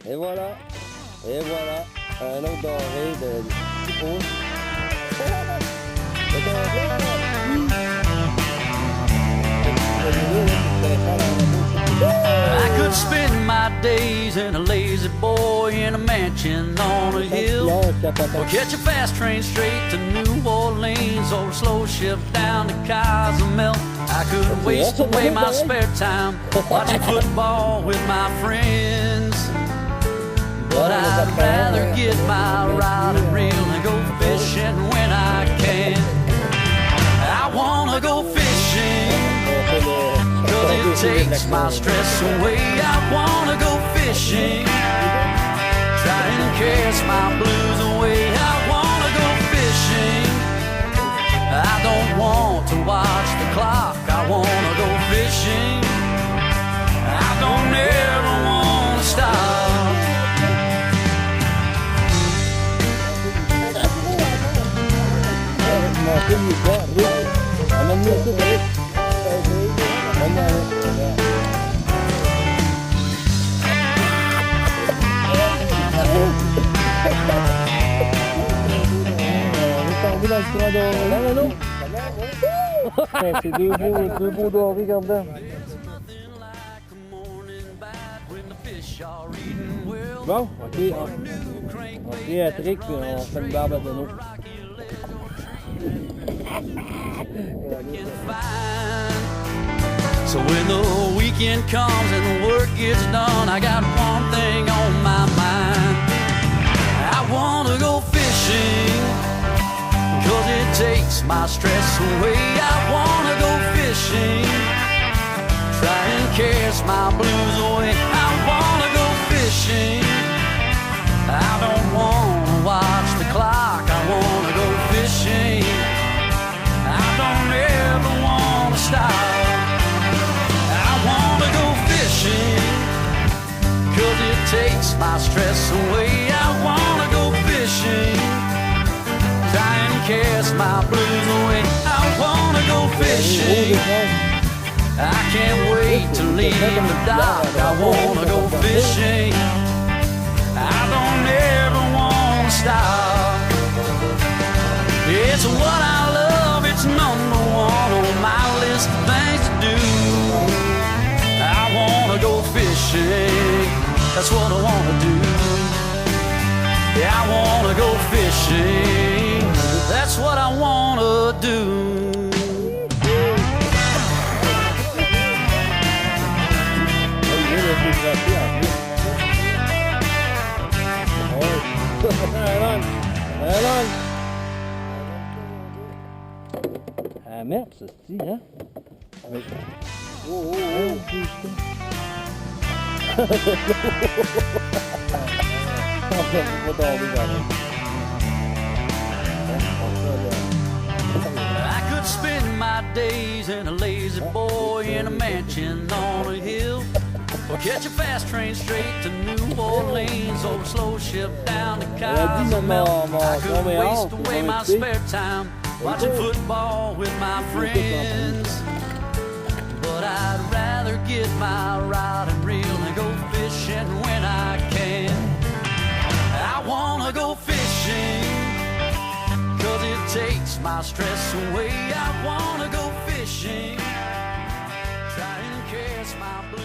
Et voilà. Et voilà. Un autre doré de rouge. I could spend my days in a lazy boy in a mansion on a hill, or catch a fast train straight to New Orleans, or a slow ship down to Cozumel. I could waste away my spare time watching football with my friends, but I'd rather get my rod and reel and go fishing when I can. I wanna go fishing, 'cause it takes my stress away. I wanna go fishing, try and cast my blues away. I wanna go fishing, I don't want to watch the clock. I wanna go fishing, I don't ever wanna stop. C'est deux beaux dorés comme ça. Bon, ok, on fait un trick puis on fait une barbe à tonneau. So when the weekend comes and the work gets done, I got one thing on my mind. I wanna go fishing, 'cause it takes my stress away. I wanna go fishing, try and cast my blues away. I wanna go fishing, I don't wanna watch the clock. I wanna go fishing, I don't ever wanna stop. I wanna go fishing, 'cause it takes my stress away. I wanna go fishing, try and cast my blues away. I wanna go fishing, I can't wait to leave the dock. I wanna go fishing, I don't ever wanna stop. It's what I love, it's number one on my list of things to do. I wanna go fishing, that's what I wanna do. Yeah, I wanna go fishing, that's what I wanna do. Ah merde, ça se dit, hein? Oh, oh, oh, I could spend my days in a lazy boy in a mansion on a hill, or catch a fast train straight to New Orleans, or a slow ship down to Cozumel. I could waste away my spare time watching football with my friends, but I'd rather get my rod and reel and go fishing when I can. I wanna go fishing, 'cause it takes my stress away. I wanna go fishing, try and cast my blues.